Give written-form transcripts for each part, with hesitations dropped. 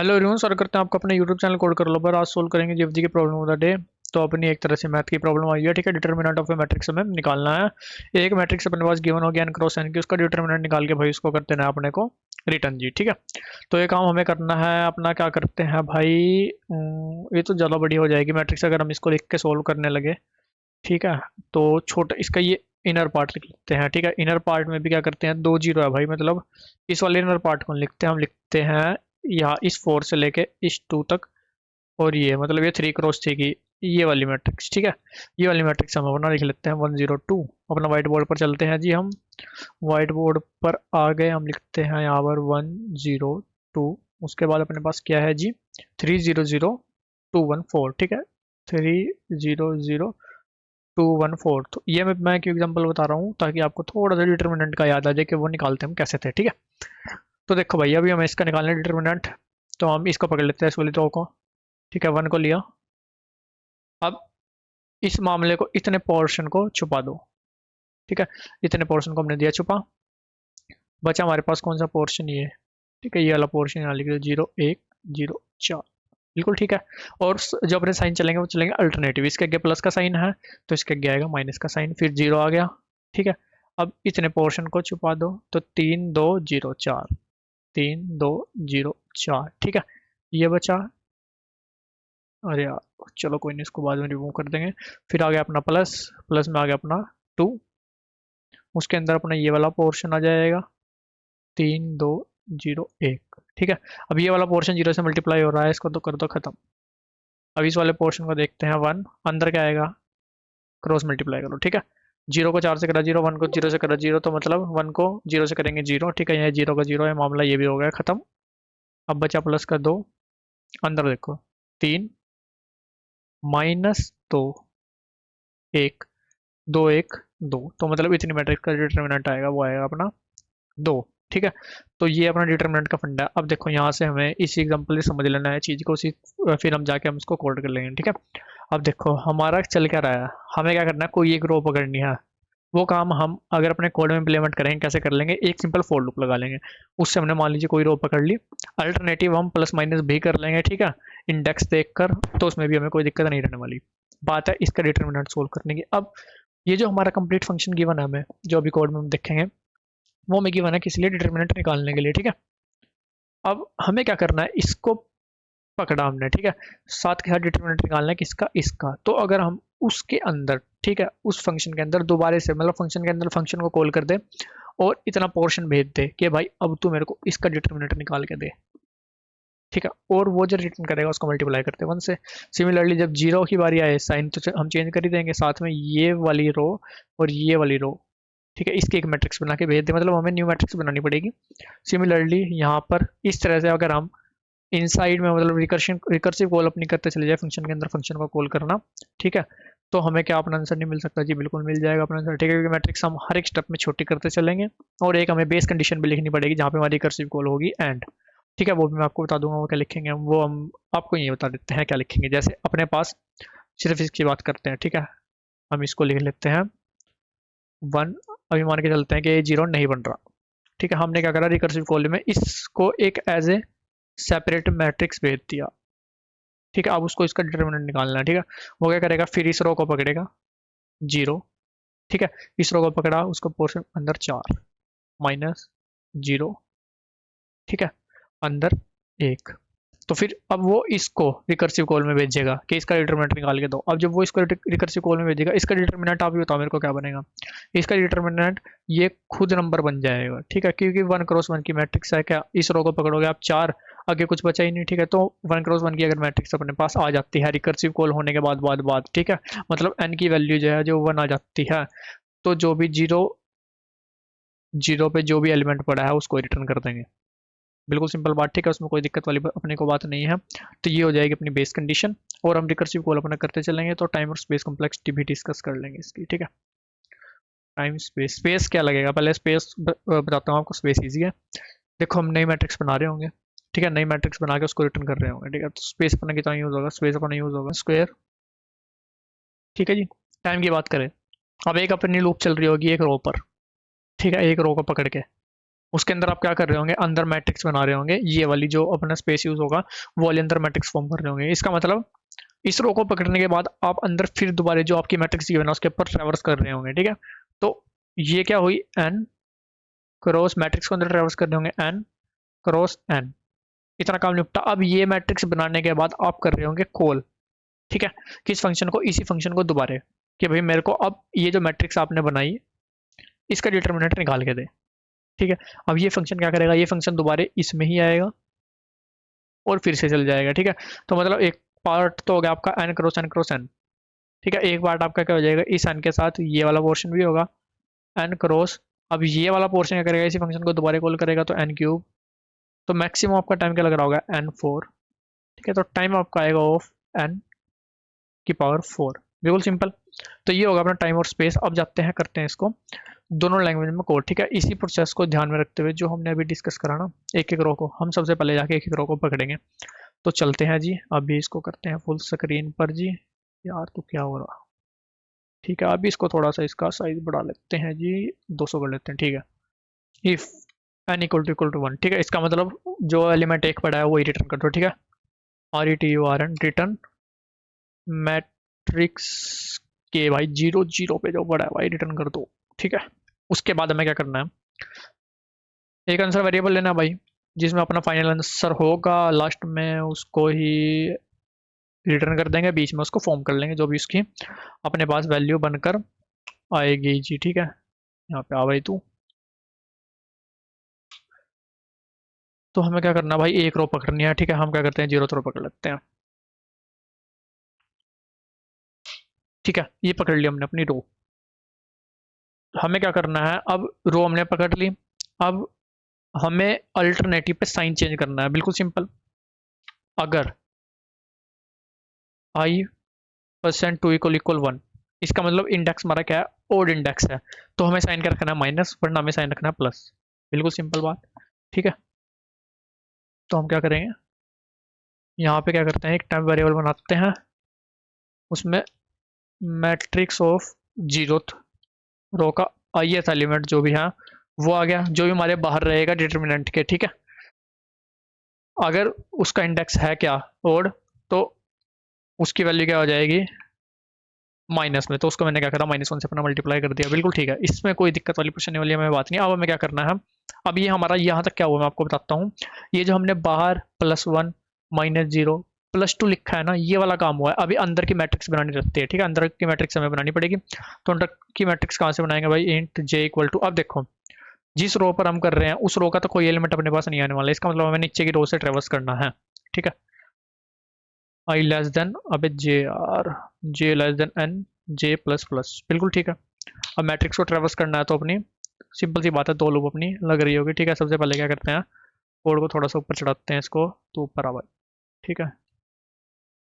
Hello everyone, स्वागत करते हैं आपको अपने यूट्यूब चैनल कोड कर लो पर। आज सोल्व करेंगे जीएफजी की प्रॉब्लम ऑफ द डे। तो अपनी एक तरह से मैथ की प्रॉब्लम आई है, ठीक है। डिटर्मिनेंट ऑफ ए मैट्रिक्स हमें निकालना है। एक मैट्रिक्स अपने पास गिवन हो गया n क्रॉस n की, उसका डिटर्मिनेंट निकाल के भाई उसको करते हैं अपने को रिटर्न जी, ठीक है। तो ये काम हमें करना है अपना। क्या करते हैं भाई, ये तो ज़्यादा बड़ी हो जाएगी मैट्रिक्स अगर हम इसको लिख के सोल्व करने लगे, ठीक है। तो छोटा इसका ये इनर पार्ट लिख लेते हैं, ठीक है। इनर पार्ट में भी क्या करते हैं, दो जीरो है भाई, मतलब इस वाले इनर पार्ट को लिखते हैं, हम लिखते हैं यहाँ इस 4 से लेके इस 2 तक। और ये मतलब ये 3 क्रॉस 3 की ये वाली मैट्रिक्स, ठीक है। ये वाली मैट्रिक्स हम अपना लिख लेते हैं 102। अपना वाइट बोर्ड पर चलते हैं जी हम। वाइट बोर्ड पर आ गए, हम लिखते हैं यहाँ पर 102। उसके बाद अपने पास क्या है जी, 300214, ठीक है। 300214। तो ये मैं क्यों एग्जांपल बता रहा हूँ ताकि आपको थोड़ा सा डिटर्मिनेंट का याद आ जाए कि वो निकालते हम कैसे थे, ठीक है। तो देखो भाई, अभी हमें इसका निकालना है डिटर्मिनेंट। तो हम इसको पकड़ लेते हैं, इस वाली दो को, ठीक है। 1 को लिया। अब इस मामले को, इतने पोर्शन को छुपा दो, ठीक है। इतने पोर्शन को हमने दिया छुपा। बचा हमारे पास कौन सा पोर्शन, ये, ठीक है। ये वाला पोर्शन यहाँ लिख दो, 0 1 0 4, बिल्कुल ठीक है। और जो अपने साइन चलेंगे वो चलेंगे अल्टरनेटिव। इसके आगे प्लस का साइन है तो इसके आगे आएगा माइनस का साइन, फिर जीरो आ गया, ठीक है। अब इतने पोर्शन को छुपा दो, तो 3 2 0 4, 3 2 0 4, ठीक है। ये बचा। अरे यार चलो कोई नहीं, इसको बाद में रिमूव कर देंगे। फिर आ गया अपना प्लस, प्लस में आ गया अपना 2। उसके अंदर अपना ये वाला पोर्शन आ जाएगा 3 2 0 1, ठीक है। अब ये वाला पोर्शन जीरो से मल्टीप्लाई हो रहा है, इसको तो कर दो खत्म। अब इस वाले पोर्शन को देखते हैं, 1 अंदर क्या आएगा, क्रॉस मल्टीप्लाई करो, ठीक है। जीरो को 4 से करा जीरो, 1 को जीरो से करा जीरो, तो मतलब 1 को जीरो से करेंगे जीरो, ठीक है। यहाँ जीरो का जीरो है, मामला ये भी हो गया खत्म। अब बचा प्लस का 2, अंदर देखो 3 - 2 1, 2 1 2, तो मतलब इतनी मैट्रिक्स का डिटर्मिनेंट आएगा वो आएगा अपना 2, ठीक है। तो ये अपना डिटर्मिनेंट का फंडा है। अब देखो यहाँ से हमें इसी एग्जांपल से समझ लेना है चीज़ को, उसी फिर हम जाके हम इसको कोड कर लेंगे, ठीक है। अब देखो हमारा चल क्या रहा है, हमें क्या करना है, कोई एक रो पकड़नी है। वो काम हम अगर अपने कोड में इम्प्लीमेंट करेंगे, कैसे कर लेंगे, एक सिंपल फॉर लूप लगा लेंगे। उससे हमने मान लीजिए कोई रो पकड़ ली, अल्टरनेटिव हम प्लस माइनस भी कर लेंगे, ठीक है। इंडेक्स देख कर, तो उसमें भी हमें कोई दिक्कत नहीं रहने वाली। बात है इसका डिटर्मिनेंट सोल्व करने की। अब ये जो हमारा कंप्लीट फंक्शन गिवन है हमें, जो अभी कोड में हम देखेंगे, वो हमें गिवन है किस लिए, डिटर्मिनेंट निकालने के लिए, ठीक है। अब हमें क्या करना है, इसको पकड़ा हमने, ठीक है। साथ के साथ डिटर्मिनेंट निकालना है किसका, इसका। तो अगर हम उसके अंदर, ठीक है, उस फंक्शन के अंदर दोबारा से, मतलब फंक्शन के अंदर फंक्शन को कॉल कर दे और इतना पोर्शन भेज दे कि भाई अब तू मेरे को इसका डिटर्मिनेंट निकाल के दे, ठीक है। और वो जो रिटर्न करेगा उसको मल्टीप्लाई करते हैं 1 से। सिमिलरली जब जीरो की बारी आए, साइन तो हम चेंज कर ही देंगे, साथ में ये वाली रो और ये वाली रो, ठीक है। इसकी एक मैट्रिक्स बना के भेज दे, मतलब हमें न्यू मैट्रिक्स बनानी पड़ेगी। सिमिलरली यहाँ पर इस तरह से अगर हम इनसाइड में, मतलब रिकर्सिव कॉल अपनी करते चले जाए फंक्शन के अंदर, फंक्शन को कॉल करना, ठीक है। तो हमें क्या अपना आंसर नहीं मिल सकता जी, बिल्कुल मिल जाएगा अपना आंसर, ठीक है। क्योंकि मैट्रिक्स हम हर एक स्टेप में छोटी करते चलेंगे। और एक हमें बेस कंडीशन भी लिखनी पड़ेगी जहाँ पे हमारी रिकर्सिव कॉल होगी एंड, ठीक है। वो भी मैं आपको बता दूंगा वो क्या लिखेंगे, वो हम आपको ये बता देते हैं क्या लिखेंगे। जैसे अपने पास सिर्फ इसकी बात करते हैं, ठीक है। हम इसको लिख लेते हैं 1। अभी मान के चलते हैं कि ये जीरो नहीं बन रहा, ठीक है। हमने क्या करा, रिकर्सिव कॉल में इसको एक एज ए सेपरेट मैट्रिक्स भेज दिया, ठीक है। अब उसको इसका डिटर्मिनेंट निकालना है, ठीक है। वो क्या करेगा, फिर इस रो को पकड़ेगा जीरो, ठीक है। इस रो को पकड़ा, उसको पोर्शन अंदर 4 -0, ठीक है, अंदर 1। तो फिर अब वो इसको रिकर्सिव कॉल में भेजेगा कि इसका डिटर्मिनेंट निकाल के दो। अब जब वो इसको रिकर्सिव कॉल में भेजेगा, इसका डिटर्मिनेंट आप ही बताओ मेरे को क्या बनेगा। इसका डिटर्मिनेंट ये खुद नंबर बन जाएगा, ठीक है। क्योंकि 1 क्रॉस 1 की मैट्रिक्स है, क्या इस रो को पकड़ोगे आप 4, आगे कुछ बचा ही नहीं, ठीक है। तो 1 क्रॉस 1 की अगर मैट्रिक्स अपने पास आ जाती है रिकर्सिव कॉल होने के बाद, ठीक है, मतलब एन की वैल्यू जो है जो 1 आ जाती है, तो जो भी जीरो जीरो पे जो भी एलिमेंट पड़ा है उसको रिटर्न कर देंगे। बिल्कुल सिंपल बात, ठीक है। उसमें कोई दिक्कत वाली अपने को बात नहीं है। तो ये हो जाएगी अपनी बेस कंडीशन। और हम रिकर्सिव कॉल अपना करते चलेंगे, तो टाइम और स्पेस कॉम्प्लेक्सिटी भी डिस्कस कर लेंगे इसकी, ठीक है। टाइम स्पेस, स्पेस क्या लगेगा, पहले स्पेस बताता हूँ आपको। स्पेस ईजी है। देखो हम नई मैट्रिक्स बना रहे होंगे, ठीक है। नई मैट्रिक्स बना के उसको रिटर्न कर रहे होंगे, ठीक है। तो स्पेस अपना कितना यूज होगा, स्पेस अपना यूज होगा स्क्वायर, ठीक है जी। टाइम की बात करें, अब एक अपनी लूप चल रही होगी एक रो पर, ठीक है, एक रो को पकड़ के, उसके अंदर आप क्या कर रहे होंगे, अंदर मैट्रिक्स बना रहे होंगे, ये वाली जो अपना स्पेस यूज होगा वो वाले अंदर मैट्रिक्स फॉर्म कर रहे होंगे। इसका मतलब इस रो को पकड़ने के बाद आप अंदर फिर दोबारा जो आपकी मैट्रिक्स गिवन है उसके ऊपर ट्रेवर्स कर रहे होंगे, ठीक है। तो ये क्या हुई, एन क्रॉस मैट्रिक्स को अंदर ट्रेवर्स करने होंगे, एन क्रॉस एन, इतना काम निपटा। अब ये मैट्रिक्स बनाने के बाद आप कर रहे होंगे कॉल, ठीक है, किस फंक्शन को, इसी फंक्शन को दोबारा, कि भाई मेरे को अब ये जो मैट्रिक्स आपने बनाई इसका डिटर्मिनेंट निकाल के दे, ठीक है। अब ये फंक्शन क्या करेगा, ये फंक्शन दोबारा इसमें ही आएगा और फिर से चल जाएगा, ठीक है। तो मतलब एक पार्ट तो हो गया आपका एन क्रॉस एन, ठीक है। एक पार्ट आपका क्या हो जाएगा, इस एन के साथ ये वाला पोर्शन भी होगा एन क्रॉस, अब ये वाला पोर्शन क्या करेगा, इसी फंक्शन को दोबारा कॉल करेगा तो एन क्यूब। तो मैक्सिमम आपका टाइम क्या लग रहा होगा, एन फोर, ठीक है। तो टाइम आपका आएगा ऑफ एन की पावर फोर, बिल्कुल सिंपल। तो ये होगा अपना टाइम और स्पेस। अब जाते हैं करते हैं इसको दोनों लैंग्वेज में कोड, ठीक है। इसी प्रोसेस को ध्यान में रखते हुए जो हमने अभी डिस्कस करा ना, एक एक रो को हम सबसे पहले जाके एक एक रो को पकड़ेंगे। तो चलते हैं जी, अभी इसको करते हैं फुल स्क्रीन पर जी। यार तो क्या हो रहा, ठीक है। अभी इसको थोड़ा सा इसका साइज बढ़ा लेते हैं जी, 200 कर लेते हैं, ठीक है। If n equal to one, ठीक है। इसका मतलब जो एलिमेंट एक पड़ा है वही रिटर्न कर दो, ठीक है। R E T U R N, return matrix के भाई जीरो जीरो पे जो पड़ा है भाई रिटर्न कर दो, ठीक है। उसके बाद हमें क्या करना है, एक आंसर वेरिएबल लेना भाई, जिसमें अपना फाइनल आंसर होगा लास्ट में उसको ही रिटर्न कर देंगे, बीच में उसको फॉर्म कर लेंगे जो भी उसकी अपने पास वैल्यू बनकर आएगी जी, ठीक है। यहाँ पे आ भाई तू। तो हमें क्या करना है भाई, एक रो पकड़नी है, ठीक है। हम क्या करते हैं, जीरो रो पकड़ लेते हैं, ठीक है। ये पकड़ लिया हमने अपनी रो। हमें क्या करना है, अब रो हमने पकड़ ली, अब हमें अल्टरनेटिव पे साइन चेंज करना है, बिल्कुल सिंपल। अगर i percent two equal equal one, इसका मतलब इंडेक्स हमारा क्या है, ओड इंडेक्स है, तो हमें साइन क्या रखना है, माइनस, वरना हमें साइन रखना है प्लस, बिल्कुल सिंपल बात, ठीक है। तो हम क्या करेंगे, यहाँ पे क्या करते हैं, एक टाइम वेरिएबल बनाते हैं, उसमें मैट्रिक्स ऑफ जीरोथ रो का ith एलिमेंट जो भी है वो आ गया, जो भी हमारे बाहर रहेगा डिटर्मिनेंट के, ठीक है। अगर उसका इंडेक्स है क्या, ओड, तो उसकी वैल्यू क्या हो जाएगी, माइनस में। तो उसको मैंने क्या करा, -1 से अपना मल्टीप्लाई कर दिया, बिल्कुल ठीक है। इसमें कोई दिक्कत वाली परेशानी वाली हमें बात नहीं। अब हमें क्या करना है, अब ये हमारा यहाँ तक क्या हुआ मैं आपको बताता हूँ। ये जो हमने बाहर +1 -0 +2 लिखा है ना, ये वाला काम हुआ है। अभी अंदर की मैट्रिक्स बनानी रहती है, ठीक है। अंदर की मैट्रिक्स हमें बनानी पड़ेगी। तो अंदर की मैट्रिक्स कहाँ से बनाएंगे भाई, इंट j इक्वल टू, अब देखो जिस रो पर हम कर रहे हैं उस रो का तो कोई एलिमेंट अपने पास नहीं आने वाला है, इसका मतलब हमें नीचे की रो से ट्रेवर्स करना है, ठीक है। आई लेस देन, अबे जे are, J less than N, J plus plus, बिल्कुल ठीक है। अब मैट्रिक्स को ट्रेवर्स करना है तो अपनी सिंपल सी बात है, दो लूप अपनी लग रही होगी, ठीक है। सबसे पहले क्या करते हैं, कोड को थोड़ा सा ऊपर चढ़ाते हैं इसको, तो ऊपर आवा, ठीक है।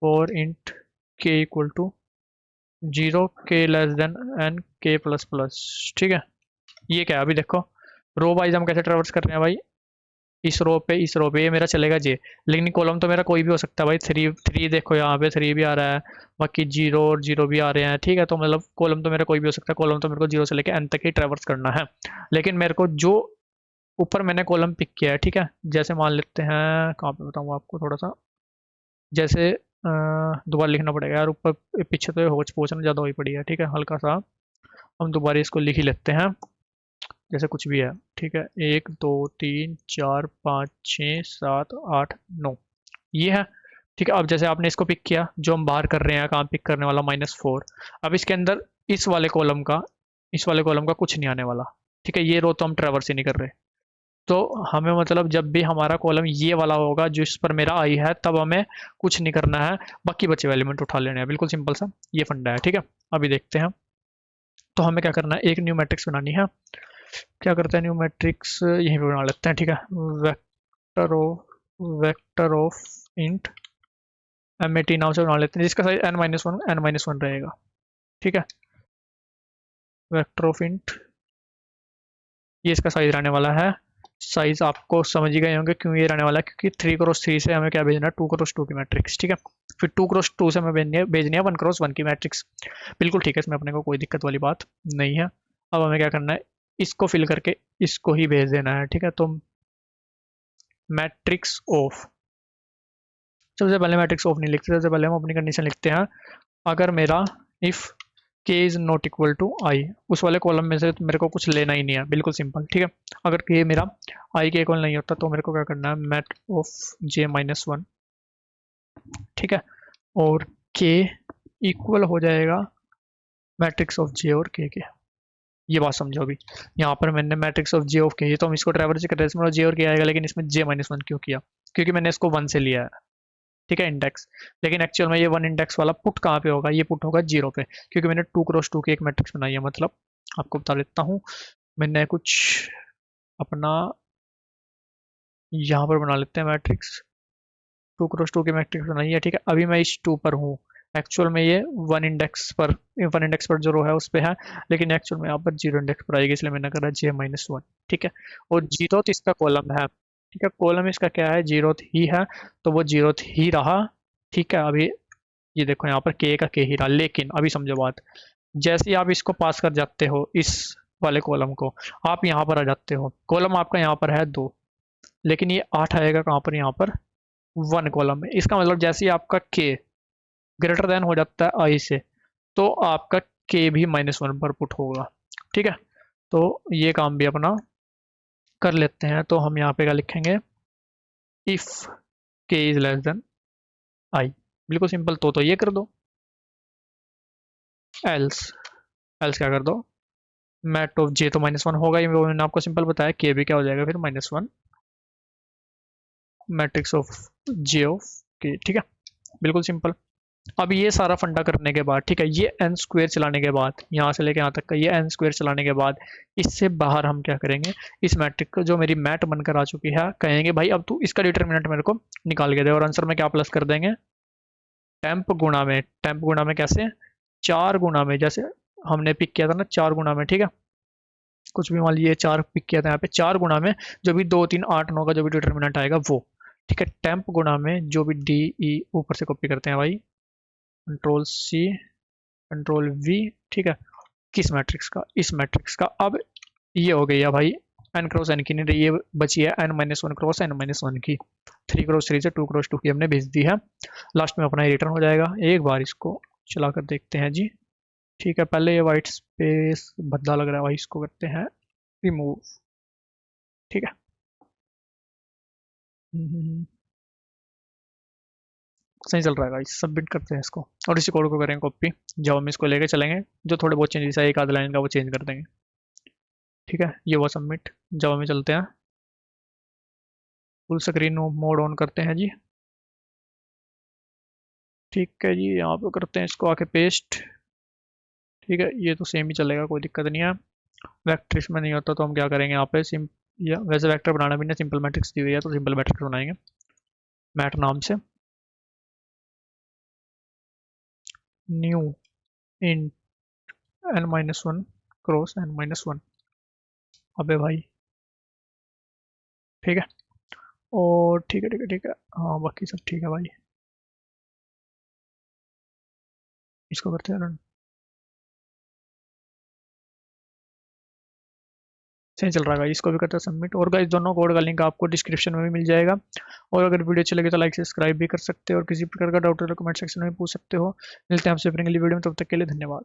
और इंट के इक्वल टू जीरो, के लेस देन एन, के प्लस प्लस, ठीक है। ये क्या है, अभी देखो रो वाइज हम कैसे ट्रेवर्स कर रहे हैं भाई, इस रो पे ये मेरा चलेगा जे, लेकिन कॉलम तो मेरा कोई भी हो सकता है भाई, थ्री थ्री देखो यहाँ पे थ्री भी आ रहा है, बाकी जीरो और जीरो भी आ रहे हैं, ठीक है। तो मतलब कॉलम तो मेरा कोई भी हो सकता है, कॉलम तो मेरे को जीरो से लेकर एन तक ही ट्रेवर्स करना है। लेकिन मेरे को जो ऊपर मैंने कॉलम पिक किया है, ठीक है, जैसे मान लेते हैं, कहाँ पे बताऊँ आपको थोड़ा सा, जैसे दोबारा लिखना पड़ेगा यार, ऊपर पीछे तो होच पोचना ज़्यादा हुई पड़ी है, ठीक है। हल्का सा हम दोबारा इसको लिख ही लेते हैं, जैसे कुछ भी है, ठीक है। 1 2 3 4 5 6 7 8 9, ये है, ठीक है। अब जैसे आपने इसको पिक किया, जो हम बाहर कर रहे हैं काम पिक करने वाला -4, अब इसके अंदर इस वाले कॉलम का कुछ नहीं आने वाला, ठीक है। ये रो तो हम ट्रेवर्स ही नहीं कर रहे, तो हमें मतलब जब भी हमारा कॉलम ये वाला होगा जिस पर मेरा आई है, तब हमें कुछ नहीं करना है, बाकी बचे हुए एलिमेंट उठा लेने हैं, बिल्कुल सिंपल सा ये फंडा है, ठीक है। अभी देखते हैं, तो हमें क्या करना है, एक न्यू मैट्रिक्स बनानी है। क्या करते हैं, न्यू मैट्रिक्स यहीं पे बना लेते हैं, ठीक है। वेक्टर ऑफ इंट एम नाम से बना लेते हैं, जिसका साइज n-1 रहेगा, ठीक है। वेक्टर ऑफ इंट, ये इसका साइज रहने वाला है, साइज आपको समझ ही गए होंगे क्यों ये रहने वाला है, क्योंकि 3x3 से हमें क्या भेजना है, 2x2 की मैट्रिक्स, ठीक है। फिर 2x2 से हमें भेजनी है 1x1 की मैट्रिक्स, बिल्कुल ठीक है। इसमें अपने को कोई दिक्कत वाली बात नहीं है। अब हमें क्या करना है, इसको फिल करके इसको ही भेज देना है, ठीक है। तो मैट्रिक्स ऑफ, सबसे पहले मैट्रिक्स ऑफ नहीं लिखते, सबसे पहले हम अपनी कंडीशन लिखते हैं। अगर मेरा इफ के इज नॉट इक्वल टू आई, उस वाले कॉलम में से तो मेरे को कुछ लेना ही नहीं है, बिल्कुल सिंपल, ठीक है। अगर के मेरा आई के इक्वल नहीं होता तो मेरे को क्या करना है, mat of j minus one, ठीक है। और के इक्वल हो जाएगा मैट्रिक्स ऑफ जे और के। ये बात समझो अभी। यहाँ पर मैंने मैट्रिक्स ऑफ जे ऑफ के, तो हम इसको ट्रैवर्स कर रहे हैं, इसमें जे और के आएगा, लेकिन इसमें जे माइनस वन क्यों किया, क्योंकि मैंने इसको वन से लिया है, ठीक है, इंडेक्स। लेकिन एक्चुअल में ये वन इंडेक्स वाला पुट कहाँ पे होगा, ये पुट होगा जीरो पे, क्योंकि मैंने टू क्रॉस टू की एक मैट्रिक्स बनाई है। मतलब आपको बता देता हूँ, मैंने कुछ अपना यहाँ पर बना लेते हैं मैट्रिक्स, टू क्रॉस टू की मैट्रिक्स बनाई है, ठीक है। अभी मैं इस टू पर हूँ, एक्चुअल में ये वन इंडेक्स पर जो रो है उस पर है, लेकिन एक्चुअल में यहाँ पर जीरो इंडेक्स पर आएगी, इसलिए मैंने करा जे माइनस वन, ठीक है। और जीरोथ इसका कॉलम है, ठीक है, कॉलम इसका क्या है, जीरोथ ही है, तो वो जीरोथ ही रहा, ठीक है। अभी ये देखो यहाँ पर के का के ही रहा, लेकिन अभी समझो बात, जैसे ही आप इसको पास कर जाते हो, इस वाले कॉलम को, आप यहाँ पर आ जाते हो, कॉलम आपका यहाँ पर है दो, लेकिन ये आठ आएगा कहाँ पर, यहाँ पर वन कॉलम में। इसका मतलब जैसे ही आपका के ग्रेटर देन हो जाता है आई से, तो आपका के भी माइनस वन पर पुट होगा, ठीक है। तो ये काम भी अपना कर लेते हैं। तो हम यहाँ पे क्या लिखेंगे, इफ के इज लेस देन आई, बिल्कुल सिंपल। तो ये कर दो, एल्स, एल्स क्या कर दो, मैट ऑफ जे तो माइनस वन होगा ही, वो मैंने आपको सिंपल बताया, के भी क्या हो जाएगा फिर minus one, matrix of J of के, ठीक है, बिल्कुल सिंपल। अब ये सारा फंडा करने के बाद, ठीक है, ये एन स्क्वेयर चलाने के बाद, यहाँ से लेके यहाँ तक का ये एन स्क्वेयर चलाने के बाद, इससे बाहर हम क्या करेंगे, इस मैट्रिक को जो मेरी मैट बनकर आ चुकी है, कहेंगे भाई अब तू इसका डिटरमिनेंट मेरे को निकाल के दे, और आंसर में क्या प्लस कर देंगे, टेम्प गुणा में कैसे, चार गुणा में, जैसे हमने पिक किया था ना चार गुणा में, ठीक है, कुछ भी मान लीजिए चार पिक किया था यहाँ पे, चार गुणा में जो भी दो तीन आठ नौ का जो भी डिटरमिनेंट आएगा वो, ठीक है। टेम्प गुणा में जो भी डी ई, ऊपर से कॉपी करते हैं भाई, कंट्रोल सी कंट्रोल वी, ठीक है, किस मैट्रिक्स का, इस मैट्रिक्स का। अब ये हो गई है भाई एन क्रॉस एन की, नहीं रही, ये बची है n minus one cross n minus one की, थ्री क्रॉस थ्री से टू क्रॉस टू की हमने भेज दी है। लास्ट में अपना रिटर्न हो जाएगा। एक बार इसको चला कर देखते हैं जी, ठीक है। पहले ये वाइट स्पेस भद्दा लग रहा है भाई, इसको करते हैं रिमूव, ठीक है। सही चल रहा है गाइस, सबमिट करते हैं इसको, और इसी कोड को करेंगे कॉपी, जब हम इसको लेके चलेंगे, जो थोड़े बहुत चेंजेस है एक आध लाइन का वो चेंज कर देंगे, ठीक है। ये वो सबमिट, जब में चलते हैं, फुल स्क्रीन मोड ऑन करते हैं जी, ठीक है जी। यहाँ पे करते हैं इसको आके पेस्ट, ठीक है, ये तो सेम ही चलेगा, कोई दिक्कत नहीं है। वेक्टर इसमें नहीं होता तो हम क्या करेंगे, यहाँ पे सिम, या वैसे वेक्टर बनाना भी नहीं, सिंपल मैट्रिक्स दी हुई है तो सिंपल मैट्रिक्स बनाएंगे मैट नाम से, new in n minus one cross n minus one, अबे भाई, ठीक है। और ठीक है ठीक है ठीक है, हाँ बाकी सब ठीक है भाई, इसको करते हैं रन। सही चल रहा है, इसको भी करते हैं सबमिट। और गाइस दोनों कोड का लिंक आपको डिस्क्रिप्शन में भी मिल जाएगा, और अगर वीडियो अच्छी लगे तो लाइक सब्सक्राइब भी कर सकते हो, और किसी प्रकार का डाउट हो तो कमेंट सेक्शन में पूछ सकते हो। मिलते हैं आपसे फिर अगली वीडियो में, तब तक के लिए धन्यवाद।